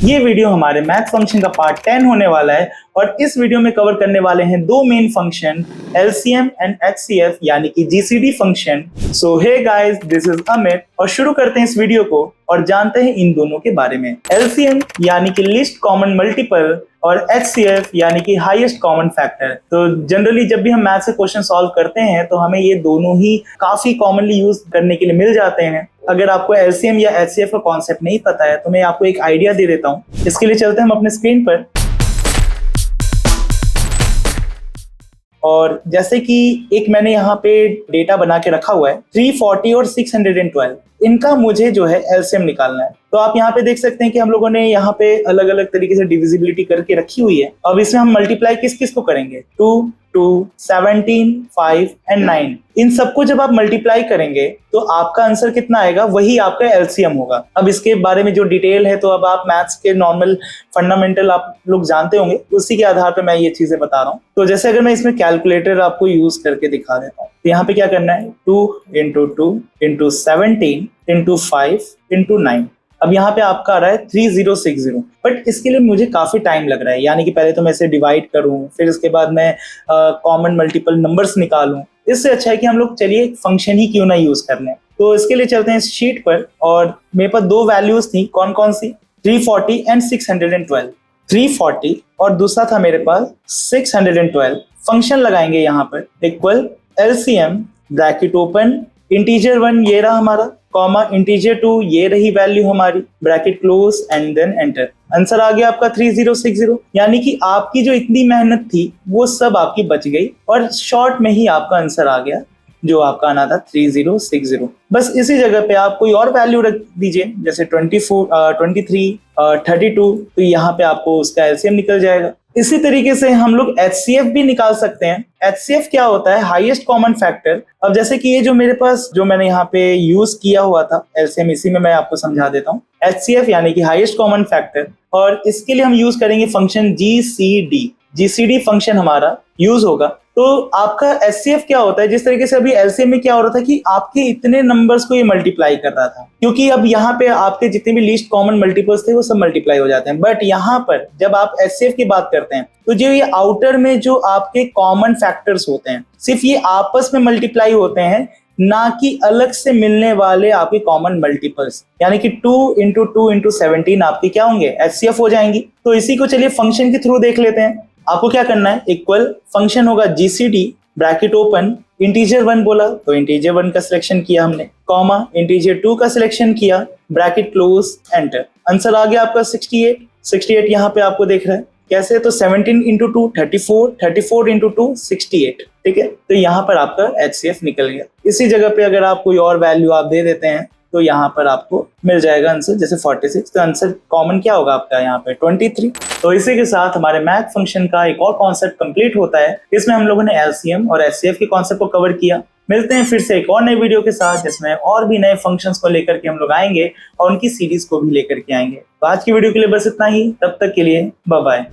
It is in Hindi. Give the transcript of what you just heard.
ये वीडियो हमारे मैथ फंक्शन का पार्ट 10 होने वाला है और इस वीडियो में कवर करने वाले हैं दो main function LCM and HCF यानी कि GCD function. So hey guys, this is Amit और शुरू करते हैं इस वीडियो को और जानते हैं इन दोनों के बारे में। LCM यानी कि लीस्ट कॉमन मल्टीपल और HCF यानी कि हाईएस्ट कॉमन फैक्टर। तो जनरली जब भी हम मैथ से क्वेश्चन सॉल्व करते हैं तो हमें ये दोनों ही काफी कॉमनली यूज करने के लिए मिल जाते हैं। अगर आपको LCM या HCF का कॉन्सेप्ट नहीं पता है तो मैं आपको एक आइडिया दे देता हूँ। इसके लिए चलते हैं हम अपने स्क्रीन पर। और जैसे कि एक मैंने यहाँ पे डेटा बना के रखा हुआ है 340 और 612, इनका मुझे जो है LCM निकालना है। तो आप यहाँ पे देख सकते हैं कि हम लोगों ने यहाँ पे अलग अलग तरीके से डिविजिबिलिटी करके रखी हुई है। अब इसमें हम मल्टीप्लाई किस किस को करेंगे, 2, 2, 17, 5 एंड 9। इन सबको जब आप मल्टीप्लाई करेंगे तो आपका आंसर कितना आएगा, वही आपका LCM होगा। अब इसके बारे में जो डिटेल है तो अब आप मैथ्स के नॉर्मल फंडामेंटल आप लोग जानते होंगे, उसी के आधार पर मैं ये चीजें बता रहा हूँ। तो जैसे अगर मैं इसमें कैलकुलेटर आपको यूज करके दिखा देता हूँ तो यहाँ पे क्या करना है, 2 × 2 × 17 × 5 × 9। अब यहाँ पे आपका आ रहा है 3060, बट इसके लिए मुझे काफी टाइम लग रहा है। यानी कि पहले तो मैं इसे डिवाइड करूं, फिर इसके बाद मैं कॉमन मल्टीपल नंबर्स निकालूं। इससे अच्छा है कि हम लोग चलिए एक फंक्शन ही क्यों ना यूज कर लें। तो इसके लिए चलते हैं इस शीट पर और मेरे पास दो वैल्यूज थी, कौन कौन सी, 340 एंड 612। 340 और दूसरा था मेरे पास 612। फंक्शन लगाएंगे यहाँ पर equal LCM bracket open, integer 1 ये रहा हमारा, कॉमा इंटीजर 2 ये रही वैल्यू हमारी, bracket close and then enter. Answer आ गया आपका 3060। यानी कि आपकी जो इतनी मेहनत थी वो सब आपकी बच गई और शॉर्ट में ही आपका आंसर आ गया जो आपका आना था 3060। बस इसी जगह पे आप कोई और वैल्यू रख दीजिए, जैसे 24, 23, 32, तो यहाँ पे आपको उसका LCM निकल जाएगा। इसी तरीके से हम लोग HCF भी निकाल सकते हैं। HCF क्या होता है, हाईएस्ट कॉमन फैक्टर। अब जैसे कि ये जो मेरे पास जो मैंने यहाँ पे यूज किया हुआ था LCM, इसी में मैं आपको समझा देता हूँ। HCF यानी कि हाईएस्ट कॉमन फैक्टर, और इसके लिए हम यूज करेंगे फंक्शन GCD फंक्शन हमारा यूज होगा। तो आपका HCF क्या होता है, जिस तरीके से अभी LCM में क्या हो रहा था कि आपके इतने नंबर्स को ये मल्टीप्लाई कर रहा था, क्योंकि अब यहाँ पे आपके जितने भी लीस्ट कॉमन मल्टीपल्स थे वो सब मल्टीप्लाई हो जाते हैं। बट यहाँ पर जब आप HCF की बात करते हैं तो जो ये आउटर में जो आपके कॉमन फैक्टर्स होते हैं सिर्फ ये आपस में मल्टीप्लाई होते हैं, ना कि अलग से मिलने वाले आपके कॉमन मल्टीपल्स। यानी कि 2 × 2 × 17 आपके क्या होंगे, HCF हो जाएंगी। तो इसी को चलिए फंक्शन के थ्रू देख लेते हैं। आपको क्या करना है, इक्वल फंक्शन होगा GCD ब्रैकेट ओपन, इंटीजर 1 बोला तो इंटीजर 1 का सिलेक्शन किया हमने, कॉमा इंटीजर 2 का सिलेक्शन किया, ब्रैकेट क्लोज एंटर। आंसर आ गया आपका 68 यहाँ पे आपको देख रहा है कैसे, तो 17 × 2 34, 34 × 2 68, ठीक है। तो यहाँ पर आपका HCF निकल गया। इसी जगह पे अगर आप कोई और वैल्यू आप दे देते हैं तो यहाँ पर आपको मिल जाएगा आंसर, जैसे 46, तो आंसर कॉमन क्या होगा आपका यहाँ पे 23। तो इसी के साथ हमारे मैथ फंक्शन का एक और कॉन्सेप्ट कंप्लीट होता है। इसमें हम लोगों ने LCM और HCF के कॉन्सेप्ट को कवर किया। मिलते हैं फिर से एक और नई वीडियो के साथ जिसमें और भी नए फंक्शंस को लेकर के हम लोग आएंगे और उनकी सीरीज को भी लेकर के आएंगे। तो आज की वीडियो के लिए बस इतना ही, तब तक के लिए बाय बाय।